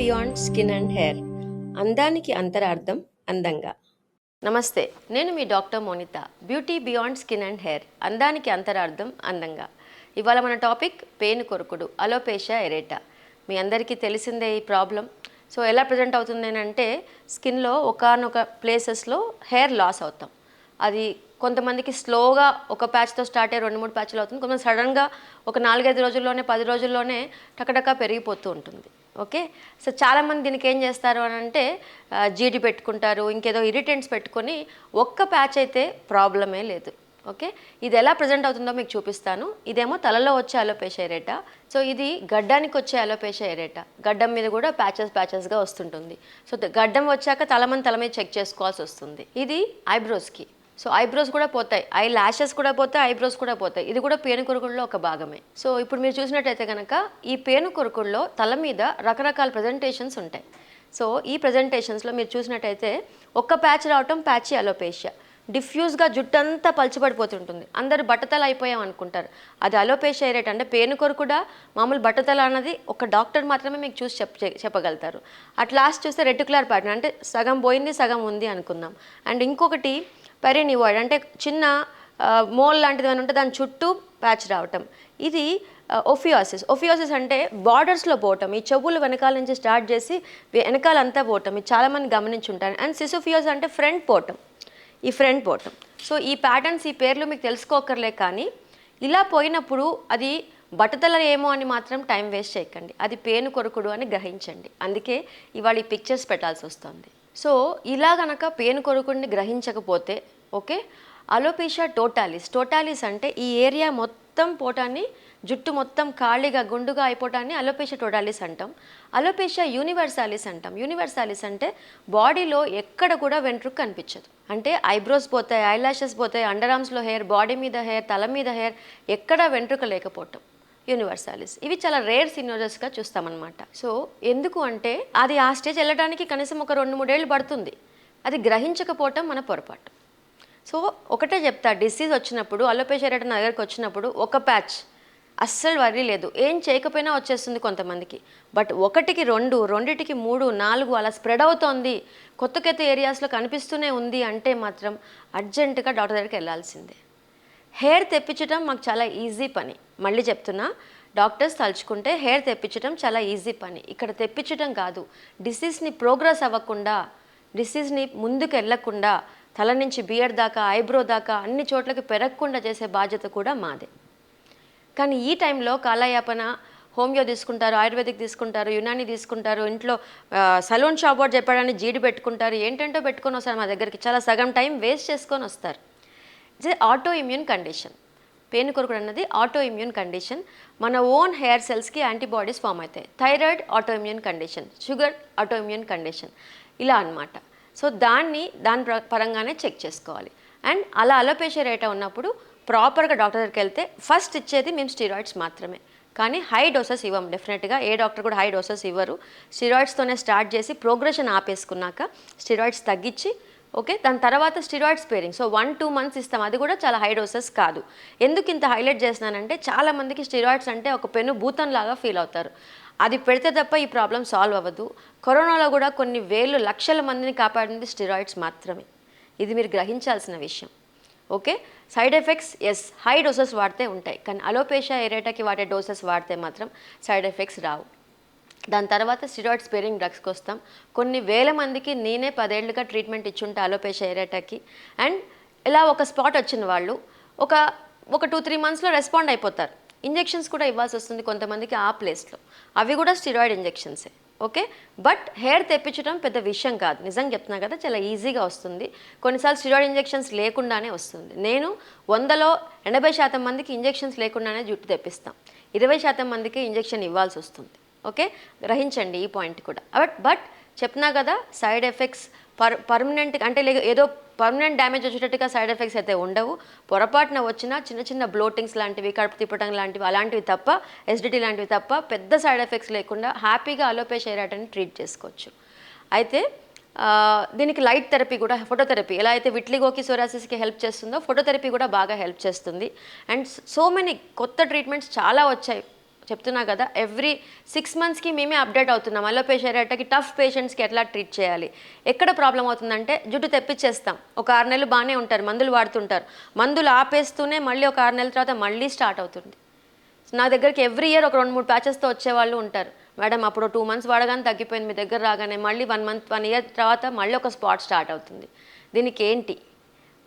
Beyond skin and hair అందానికి అంతరార్థం అందంగా. నమస్తే, నేను మీ doctor Monitha. Beauty beyond skin and hair అందానికి అంతరార్థం అందంగా. ఇవాళ మన టాపిక్ పేను కొరుకుడు, అలోపేషియా ఎరేటా. మీ అందరికీ తెలిసిందే ఈ ప్రాబ్లం. సో ఎలా ప్రజెంట్ అవుతుంది అంటే స్కిన్లో ఒకానొక ప్లేసెస్లో హెయిర్ లాస్ అవుతాం. అది కొంతమందికి స్లోగా ఒక ప్యాచ్తో స్టార్ట్ అయ్యి 2-3 ప్యాచ్లు అవుతుంది. కొంతమంది సడన్గా ఒక 4-5 రోజుల్లోనే 10 రోజుల్లోనే టకటకా పెరిగిపోతూ ఉంటుంది. ఓకే, సో చాలామంది దీనికి ఏం చేస్తారు అని అంటే జీడి పెట్టుకుంటారు, ఇంకేదో ఇరిటెంట్స్ పెట్టుకొని ఒక్క ప్యాచ్ అయితే ప్రాబ్లమే లేదు. ఓకే, ఇది ఎలా ప్రజెంట్ అవుతుందో మీకు చూపిస్తాను. ఇదేమో తలలో వచ్చే అలోపేషియా ఎరేటా. సో ఇది గడ్డానికి వచ్చే అలోపేషియా ఎరేటా. గడ్డం మీద కూడా ప్యాచెస్గా వస్తుంటుంది. సో గడ్డం వచ్చాక తల మీద చెక్ చేసుకోవాల్సి వస్తుంది. ఇది ఐబ్రోస్కి. సో ఐబ్రోస్ కూడా పోతాయి, ఐ ల్యాషెస్ కూడా పోతాయి, ఐబ్రోస్ కూడా పోతాయి. ఇది కూడా పేను కొరుకుడులో ఒక భాగమే. సో ఇప్పుడు మీరు చూసినట్టయితే కనుక ఈ పేను కొరుకుడులో తల మీద రకరకాల ప్రజెంటేషన్స్ ఉంటాయి. సో ఈ ప్రజెంటేషన్స్లో మీరు చూసినట్టయితే ఒక్క ప్యాచ్ రావటం ప్యాచీ అలోపేషియా. డిఫ్యూజ్గా జుట్టంతా పలచబడిపోతుంటుంది. అందరు బట్టతల అయిపోయాం అనుకుంటారు. అది అలోపేషియా ఎరేటా. అంటే పేను కొరుకుడా మామూలు బట్టతల అన్నది ఒక డాక్టర్ మాత్రమే మీకు చూసి చెప్పగలుగుతారు. అట్ లాస్ట్ చూస్తే రెటిక్యులర్ ప్యాటర్న్, అంటే సగం పోయింది సగం ఉంది అనుకుందాం. అండ్ ఇంకొకటి పెరినివాయిడ్, అంటే చిన్న మోల్ లాంటిది ఏమైనా ఉంటే దాని చుట్టూ ప్యాచ్ రావటం. ఇది ఒఫియాసిస్. ఒఫియాసిస్ అంటే బార్డర్స్లో పోవటం. ఈ చెవులు వెనకాల నుంచి స్టార్ట్ చేసి వెనకాలంతా పోవటం. ఇది చాలామంది గమనించుంటారు. అండ్ సిసోఫియాసిస్ అంటే ఫ్రంట్ పోవటం, ఈ ఫ్రంట్ పోవటం. సో ఈ ప్యాటర్న్స్, ఈ పేర్లు మీకు తెలుసుకోకర్లే, కానీ ఇలా పోయినప్పుడు అది బట్టతల ఏమో అని మాత్రం టైం వేస్ట్ చేయకండి. అది పేను కొరుకుడు అని గ్రహించండి. అందుకే ఇవాళ ఈ పిక్చర్స్ పెట్టాల్సి వస్తుంది. సో ఇలా గనక పేను కొరుకుడిని గ్రహించకపోతే, ఓకే, అలోపేషియా టోటాలిస్ అంటే ఈ ఏరియా మొత్తం పోవటాన్ని, జుట్టు మొత్తం ఖాళీగా గుండుగా అయిపోవటాన్ని అలోపేషియా టోటాలిస్ అంటాం. అలోపేషియా యూనివర్సాలిస్ అంటాం. యూనివర్సాలిస్ అంటే బాడీలో ఎక్కడ కూడా వెంట్రుక కనిపించదు. అంటే ఐబ్రోస్ పోతాయి, ఐలాషెస్ పోతాయి, అండర్ ఆర్మ్స్లో హెయిర్, బాడీ మీద హెయిర్, తల మీద హెయిర్, ఎక్కడా వెంట్రుక లేకపోవటం యూనివర్సాలిస్. ఇవి చాలా రేర్ సినోజెస్గా చూస్తామన్నమాట. సో ఎందుకు అంటే అది ఆ స్టేజ్ వెళ్ళడానికి కనీసం ఒక 2-3 ఏళ్ళు పడుతుంది. అది గ్రహించకపోవటం మన పొరపాటు. సో ఒకటే చెప్తా, డిసీజ్ వచ్చినప్పుడు, అలోపేషియా ఎరేటా నా దగ్గరికి వచ్చినప్పుడు ఒక ప్యాచ్ అస్సలు వరీ లేదు. ఏం చేయకపోయినా వచ్చేస్తుంది కొంతమందికి. బట్ 1కి 2, 2కి 3, 4 అలా స్ప్రెడ్ అవుతోంది, కొత్త ఏరియాస్లో కనిపిస్తూనే ఉంది అంటే మాత్రం అర్జెంటుగా డాక్టర్ దగ్గరికి వెళ్ళాల్సిందే. హెయిర్ తెప్పించడం మాకు చాలా ఈజీ పని. మళ్ళీ చెప్తున్నా, డాక్టర్స్ తలుచుకుంటే హెయిర్ తెప్పించడం చాలా ఈజీ పని. ఇక్కడ తెప్పించడం కాదు, డిసీజ్ని ప్రోగ్రెస్ అవ్వకుండా, డిసీజ్ని ముందుకు వెళ్ళకుండా, తల నుంచి బియర్ దాకా, ఐబ్రో దాకా అన్ని చోట్లకి పెరగకుండా చేసే బాధ్యత కూడా మాదే. కానీ ఈ టైంలో కాలయాపన, హోమియో తీసుకుంటారు, ఆయుర్వేదిక్ తీసుకుంటారు, యునాని తీసుకుంటారు, ఇంట్లో సలూన్ షాప్ వాడు చెప్పాడని జీడి పెట్టుకుంటారు, ఏంటంటో పెట్టుకొని వస్తారు మా దగ్గరికి. చాలా సగం టైం వేస్ట్ చేసుకొని వస్తారు. It's auto immune condition. పేను కొరుకుడు అన్నది ఆటో ఇమ్యూన్ కండిషన్. మన ఓన్ హెయిర్ సెల్స్కి యాంటీబాడీస్ ఫామ్ అవుతాయి. Thyroid auto immune condition, sugar auto immune condition, ఇలా అనమాట. సో దాని పరంగానే చెక్ చేసుకోవాలి. అండ్ అలా అలోపేషియా ఎరేటా ఉన్నప్పుడు ప్రాపర్గా డాక్టర్ దగ్గరికి వెళ్తే ఫస్ట్ ఇచ్చేది మేము స్టీరాయిడ్స్ మాత్రమే. కానీ హై డోసెస్ ఇవ్వం డెఫినెట్గా. ఏ డాక్టర్ కూడా హై డోసెస్ ఇవ్వరు. స్టీరాయిడ్స్తోనే స్టార్ట్ చేసి ప్రోగ్రెషన్ ఆపేసుకున్నాక స్టీరాయిడ్స్ తగ్గించి, ఓకే, దాని తర్వాత స్టీరాయిడ్ స్పేరింగ్. సో 1-2 months ఇస్తాం. అది కూడా చాలా హై డోసెస్ కాదు. ఎందుకు ఇంత హైలైట్ చేస్తున్నానంటే చాలామందికి స్టీరాయిడ్స్ అంటే ఒక పెను భూతంలాగా ఫీల్ అవుతారు. అది పెడితే తప్ప ఈ ప్రాబ్లం సాల్వ్ అవ్వదు. కరోనాలో కూడా కొన్ని వేలు లక్షల మందిని కాపాడింది స్టీరాయిడ్స్ మాత్రమే. ఇది మీరు గ్రహించాల్సిన విషయం. Okay, side effects yes, high doses వాడితే ఉంటాయి, కానీ అలోపేషియా ఎరేటాకి వాడే డోసెస్ వాడితే మాత్రం సైడ్ ఎఫెక్ట్స్ రావు. దాని తర్వాత స్టీరాయిడ్ స్పేరింగ్ డ్రగ్స్కి వస్తాం. కొన్ని వేల మందికి నేనే 10 ఏళ్ళుగా ట్రీట్మెంట్ ఇచ్చుంటా అలోపేషియా ఎరేటాకి. అండ్ ఇలా ఒక స్పాట్ వచ్చిన వాళ్ళు ఒక 2-3 monthsలో రెస్పాండ్ అయిపోతారు. ఇంజెక్షన్స్ కూడా ఇవ్వాల్సి వస్తుంది కొంతమందికి ఆ ప్లేస్లో. అవి కూడా స్టీరాయిడ్ ఇంజెక్షన్సే. ఓకే, బట్ హెయిర్ తెప్పించడం పెద్ద విషయం కాదు. నిజంగా చెప్తున్నా కదా, చాలా ఈజీగా వస్తుంది. కొన్నిసార్లు స్టీరాయిడ్ ఇంజెక్షన్స్ లేకుండానే వస్తుంది. నేను 100లో 80% మందికి ఇంజెక్షన్స్ లేకుండానే జుట్టు తెప్పిస్తాం. 20% మందికి ఇంజెక్షన్ ఇవ్వాల్సి వస్తుంది. ఓకే, గ్రహించండి ఈ పాయింట్ కూడా. బట్ చెప్పినా కదా, సైడ్ ఎఫెక్ట్స్ పర్మనెంట్ అంటే ఏదో పర్మనెంట్ డ్యామేజ్ వచ్చేటట్టుగా సైడ్ ఎఫెక్ట్స్ అయితే ఉండవు. పొరపాటున వచ్చినా చిన్న బ్లోటింగ్స్ లాంటివి, కడుపు తిప్పటం లాంటివి, అలాంటివి తప్ప, ఎసిడిటీ లాంటివి తప్ప పెద్ద సైడ్ ఎఫెక్ట్స్ లేకుండా హ్యాపీగా అలోపేషియా ఎరేటాని ట్రీట్ చేసుకోవచ్చు. అయితే దీనికి లైట్ థెరపీ కూడా, ఫోటోథెరపీ ఎలా అయితే విట్లిగోకి, సోరాసిస్కి హెల్ప్ చేస్తుందో ఫోటోథెరపీ కూడా బాగా హెల్ప్ చేస్తుంది. అండ్ సో మెనీ కొత్త ట్రీట్మెంట్స్ చాలా వచ్చాయి చెప్తున్నా కదా, ఎవ్రీ 6 మంత్స్కి మేమే అప్డేట్ అవుతున్నాం. అలోపేషియా ఏరియాకి టఫ్ పేషెంట్స్కి ఎట్లా ట్రీట్ చేయాలి. ఎక్కడ ప్రాబ్లం అవుతుందంటే జుట్టు తెప్పించేస్తాం, ఒక 6 నెలలు బాగానే ఉంటారు, మందులు వాడుతుంటారు, మందులు ఆపేస్తూనే మళ్ళీ ఒక 6 నెలల తర్వాత మళ్ళీ స్టార్ట్ అవుతుంది. నా దగ్గరికి ఎవ్రీ ఇయర్ ఒక 2-3 ప్యాచెస్తో వచ్చేవాళ్ళు ఉంటారు. మేడం అప్పుడు 2 మంత్స్ వాడగానే తగ్గిపోయింది, మీ దగ్గర రాగానే మళ్ళీ 1 ఇయర్ తర్వాత మళ్ళీ ఒక స్పాట్ స్టార్ట్ అవుతుంది, దీనికి ఏంటి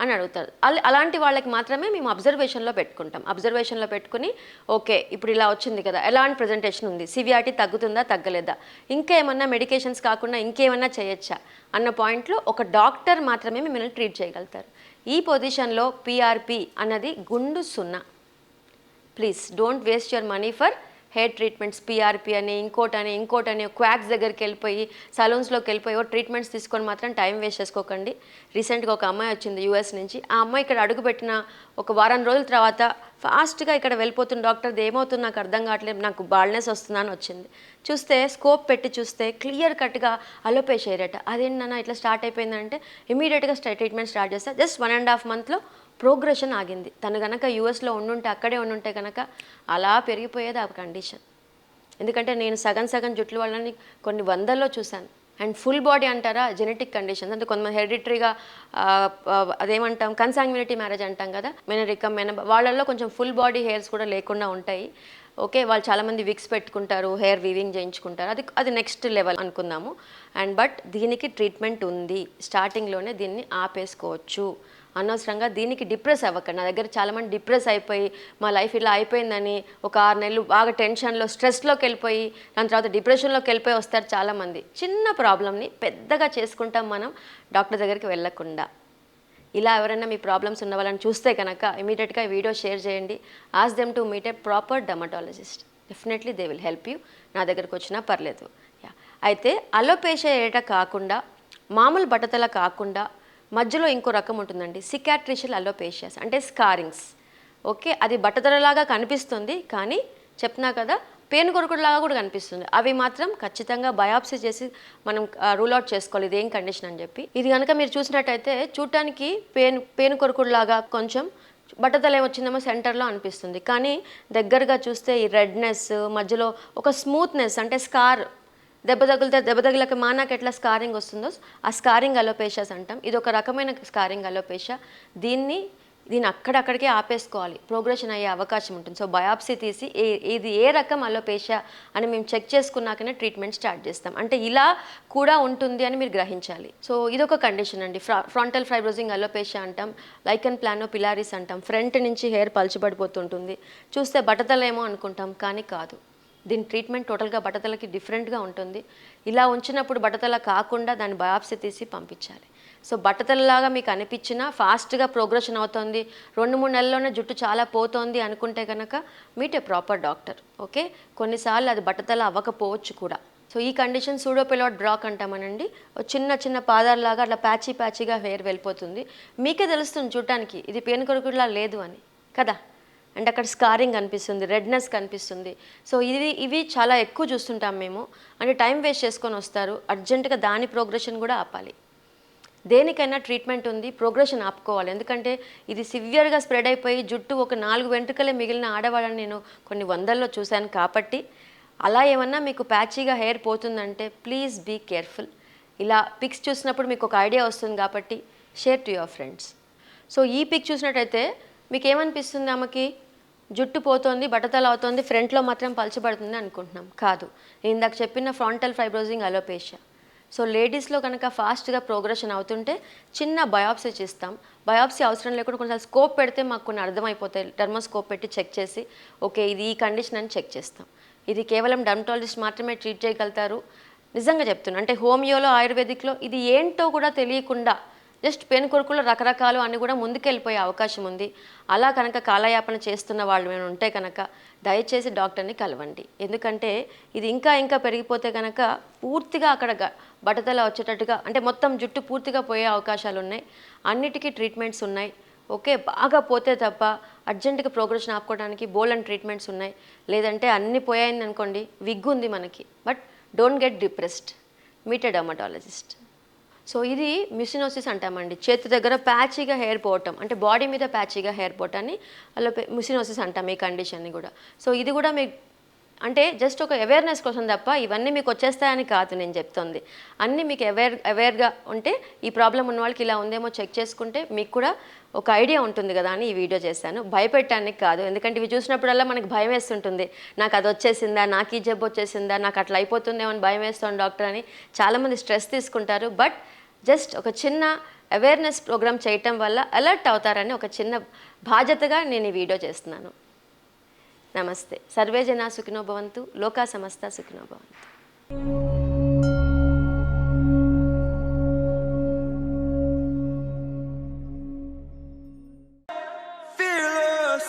అని అడుగుతారు. అలాంటి వాళ్ళకి మాత్రమే మేము అబ్జర్వేషన్లో పెట్టుకుంటాం. అబ్జర్వేషన్లో పెట్టుకుని ఓకే ఇప్పుడు ఇలా వచ్చింది కదా, ఎలాంటి ప్రజెంటేషన్ ఉంది, సివియారిటీ తగ్గుతుందా తగ్గలేదా, ఇంకా ఏమన్నా మెడికేషన్స్ కాకుండా ఇంకేమన్నా చేయొచ్చా అన్న పాయింట్లో ఒక డాక్టర్ మాత్రమే మిమ్మల్ని ట్రీట్ చేయగలుగుతారు. ఈ పొజిషన్లో పిఆర్పి అన్నది గుండు సున్నా. Please don't waste your money for hair treatments. PRP అని ఇంకోటని క్వాక్స్ దగ్గరికి వెళ్ళిపోయి సలూన్స్లోకి వెళ్ళిపోయి ట్రీట్మెంట్స్ తీసుకొని మాత్రం టైం వేస్ట్ చేసుకోకండి. రీసెంట్గా ఒక అమ్మాయి వచ్చింది యూఎస్ నుంచి. ఆ అమ్మాయి ఇక్కడ అడుగుపెట్టిన ఒక వారం రోజుల తర్వాత ఫాస్ట్గా ఇక్కడ వెళ్ళిపోతున్న డాక్టర్ ఏమవుతుంది నాకు అర్థం కావట్లేదు, నాకు బాల్నెస్ వస్తుందా అని వచ్చింది. చూస్తే స్కోప్ పెట్టి చూస్తే క్లియర్ కట్గా అలోపేషియా ఏరియట. అదేంటన్నా ఇట్లా స్టార్ట్ అయిపోయిందంటే ఇమీడియట్గా ట్రీట్మెంట్ స్టార్ట్ చేస్తే జస్ట్ 1.5 monthలో ప్రోగ్రెషన్ ఆగింది. తను కనుక యూఎస్లో ఉండుంటే అక్కడే ఉండుంటే కనుక అలా పెరిగిపోయేది ఆ కండిషన్. ఎందుకంటే నేను సగం జుట్ల వాళ్ళని కొన్ని వందల్లో చూశాను. అండ్ ఫుల్ బాడీ అంటారా, జెనెటిక్ కండిషన్స్ అంటే కొంతమంది హెరిడిటరీగా అదేమంటాం కన్సాంగ్యునిటీ మ్యారేజ్ అంటాం కదా, మెనరికం వాళ్ళల్లో కొంచెం ఫుల్ బాడీ హెయిర్స్ కూడా లేకుండా ఉంటాయి. ఓకే, వాళ్ళు చాలామంది విగ్స్ పెట్టుకుంటారు, హెయిర్ వీవింగ్ చేయించుకుంటారు, అది నెక్స్ట్ లెవెల్ అనుకుందాము. బట్ దీనికి ట్రీట్మెంట్ ఉంది, స్టార్టింగ్లోనే దీన్ని ఆపేసుకోవచ్చు. అనవసరంగా దీనికి డిప్రెస్ అవ్వకండి. నా దగ్గర చాలామంది డిప్రెస్ అయిపోయి మా లైఫ్ ఇలా అయిపోయిందని ఒక 6 నెలలు బాగా టెన్షన్లో స్ట్రెస్లోకి వెళ్ళిపోయి దాని తర్వాత డిప్రెషన్లోకి వెళ్ళిపోయి వస్తారు చాలామంది. చిన్న ప్రాబ్లమ్ని పెద్దగా చేసుకుంటాం మనం డాక్టర్ దగ్గరికి వెళ్ళకుండా. ఇలా ఎవరైనా మీ ప్రాబ్లమ్స్ ఉన్న వాళ్ళని చూస్తే కనుక ఇమీడియట్గా ఈ వీడియో షేర్ చేయండి. Ask them to meet a proper dermatologist. Definitely they will help you. నా దగ్గరకు వచ్చినా పర్లేదు. అయితే అలోపేషియా ఏరియా కాకుండా మామూలు బట్టతల కాకుండా మధ్యలో ఇంకో రకం ఉంటుందండి, సికాట్రిషియల్ అలోపేషియాస్ అంటే స్కారింగ్స్. ఓకే, అది బట్టతలలాగా కనిపిస్తుంది కానీ చెప్తున్నా కదా పేనుకొరకుడులాగా కూడా కనిపిస్తుంది. అవి మాత్రం ఖచ్చితంగా బయాప్సీ చేసి మనం రూల్ అవుట్ చేసుకోవాలి ఇది ఏం కండిషన్ అని చెప్పి. ఇది కనుక మీరు చూసినట్టయితే చూడటానికి పేనుకొరకుడులాగా కొంచెం బట్టతల ఏమొచ్చిందేమో సెంటర్లో అనిపిస్తుంది, కానీ దగ్గరగా చూస్తే ఈ రెడ్నెస్ మధ్యలో ఒక స్మూత్నెస్ అంటే స్కార్, దెబ్బ తగిలక మానాకి ఎట్లా స్కారింగ్ వస్తుందో ఆ స్కారింగ్ అలోపేషియాస్ అంటాం. ఇది ఒక రకమైన స్కారింగ్ అలోపేషియా. దీన్ని అక్కడక్కడికే ఆపేసుకోవాలి, ప్రోగ్రెషన్ అయ్యే అవకాశం ఉంటుంది. సో బయాప్సీ తీసి ఇది ఏ రకం అలోపేషియా అని మేము చెక్ చేసుకున్నాకనే ట్రీట్మెంట్ స్టార్ట్ చేస్తాం. అంటే ఇలా కూడా ఉంటుంది అని మీరు గ్రహించాలి. సో ఇదొక కండిషన్ అండి, ఫ్రంటల్ ఫైబ్రోజింగ్ అలోపేషియా అంటాం, లైకన్ ప్లానో పిలారిస్ అంటాం. ఫ్రంట్ నుంచి హెయిర్ పల్చబడిపోతుంటుంది, చూస్తే బట్టతలేమో అనుకుంటాం కానీ కాదు. దీని ట్రీట్మెంట్ టోటల్గా బట్టతలకి డిఫరెంట్గా ఉంటుంది. ఇలా ఉంచినప్పుడు బట్టతల కాకుండా దాన్ని బయాప్సీ తీసి పంపించాలి. సో బట్టతలలాగా మీకు అనిపించినా ఫాస్ట్గా ప్రోగ్రెషన్ అవుతుంది, 2-3 నెలల్లోనే జుట్టు చాలా పోతోంది అనుకుంటే కనుక meet a proper doctor. Okay, కొన్నిసార్లు అది బట్టతల అవ్వకపోవచ్చు కూడా. సో ఈ కండిషన్ సూడోపెలాయిడ్ బ్రాక్ అంటామనండి. చిన్న పాదాలలాగా అట్లా ప్యాచీగా హెయిర్ వెళ్ళిపోతుంది. మీకే తెలుస్తుంది చూడటానికి ఇది పేనుకొరకుడులా లేదు అని కదా, అంటే అక్కడ స్కారింగ్ కనిపిస్తుంది, రెడ్నెస్ కనిపిస్తుంది. సో ఇవి చాలా ఎక్కువ చూస్తుంటాం మేము. అంటే టైం వేస్ట్ చేసుకొని వస్తారు, అర్జెంటుగా దాని ప్రోగ్రెషన్ కూడా ఆపాలి. దేనికైనా ట్రీట్మెంట్ ఉంది, ప్రోగ్రెషన్ ఆపుకోవాలి. ఎందుకంటే ఇది సివియర్గా స్ప్రెడ్ అయిపోయి జుట్టు ఒక 4 వెంట్రుకలే మిగిలిన ఆడవాళ్ళని నేను కొన్ని వందల్లో చూశాను. కాబట్టి అలా ఏమన్నా మీకు ప్యాచీగా హెయిర్ పోతుందంటే ప్లీజ్ బీ కేర్ఫుల్. ఇలా పిక్స్ చూసినప్పుడు మీకు ఒక ఐడియా వస్తుంది కాబట్టి share to your friends. So ఈ పిక్ చూసినట్టయితే మీకు ఏమనిపిస్తుంది, ఆమెకి జుట్టు పోతుంది, బట్టతల అవుతుంది, ఫ్రంట్లో మాత్రం పలచబడుతుంది అనుకుంటున్నాం. కాదు, నేను ఇందాక చెప్పిన ఫ్రంటల్ ఫైబ్రోజింగ్ అలోపేషియా. సో లేడీస్లో కనుక ఫాస్ట్గా ప్రోగ్రెషన్ అవుతుంటే చిన్న బయాప్సీ చేస్తాం. బయాప్సీ అవసరం లేకుండా కొంచెం స్కోప్ పెడితే మాకు కొన్ని అర్థమైపోతాయి. డర్మోస్కోప్ పెట్టి చెక్ చేసి ఓకే ఇది ఈ కండిషన్ అని చెక్ చేస్తాం. ఇది కేవలం డర్మటాలజిస్ట్ మాత్రమే ట్రీట్ చేయగలుగుతారు. నిజంగా చెప్తున్నాను, అంటే హోమియోలో ఆయుర్వేదిక్లో ఇది ఏంటో కూడా తెలియకుండా జస్ట్ పేనుకొరకుల్లో రకరకాలు అన్నీ కూడా ముందుకెళ్ళిపోయే అవకాశం ఉంది. అలా కనుక కాలయాపన చేస్తున్న వాళ్ళు ఏమైనా ఉంటే కనుక దయచేసి డాక్టర్ని కలవండి. ఎందుకంటే ఇది ఇంకా పెరిగిపోతే కనుక పూర్తిగా అక్కడ బట్టతల వచ్చేటట్టుగా అంటే మొత్తం జుట్టు పూర్తిగా పోయే అవకాశాలు ఉన్నాయి. అన్నిటికీ ట్రీట్మెంట్స్ ఉన్నాయి. ఓకే, బాగా పోతే తప్ప అర్జెంటుగా ప్రోగ్రెషన్ ఆపుకోవడానికి బోల్డ్ ట్రీట్మెంట్స్ ఉన్నాయి. లేదంటే అన్నీ పోయాయింది అనుకోండి, విగ్ ఉంది మనకి. But don't get depressed, meet a dermatologist. So ఇది మిసినోసిస్ అంటామండి. చేతి దగ్గర ప్యాచీగా హెయిర్ పోవటం, అంటే బాడీ మీద ప్యాచీగా హెయిర్ పోవటాన్ని అలా మిసినోసిస్ అంటాం ఈ కండిషన్ని కూడా. సో ఇది కూడా మీ అంటే జస్ట్ ఒక అవేర్నెస్ కోసం తప్ప ఇవన్నీ మీకు వచ్చేస్తాయని కాదు నేను చెప్తుంది. అన్నీ మీకు అవేర్గా ఉంటే ఈ ప్రాబ్లం ఉన్న వాళ్ళకి ఇలా ఉందేమో చెక్ చేసుకుంటే మీకు కూడా ఒక ఐడియా ఉంటుంది కదా అని ఈ వీడియో చేశాను. భయపెట్టడానికి కాదు, ఎందుకంటే ఇవి చూసినప్పుడల్లా మనకి భయం వేస్తుంటుంది. నాకు అది వచ్చేసిందా, నాకు ఈ జబ్బు వచ్చేసిందా, నాకు అట్లా అయిపోతుందేమో అని భయం వేస్తుంది డాక్టర్ అని చాలామంది స్ట్రెస్ తీసుకుంటారు. బట్ జస్ట్ ఒక చిన్న అవేర్నెస్ ప్రోగ్రామ్ చేయటం వల్ల అలర్ట్ అవుతారని ఒక చిన్న బాధ్యతగా నేను ఈ వీడియో చేస్తున్నాను. నమస్తే. సర్వే జనా సుఖినో భవంతు, లోకా సమస్త సుఖినో భవంతు. Fearless.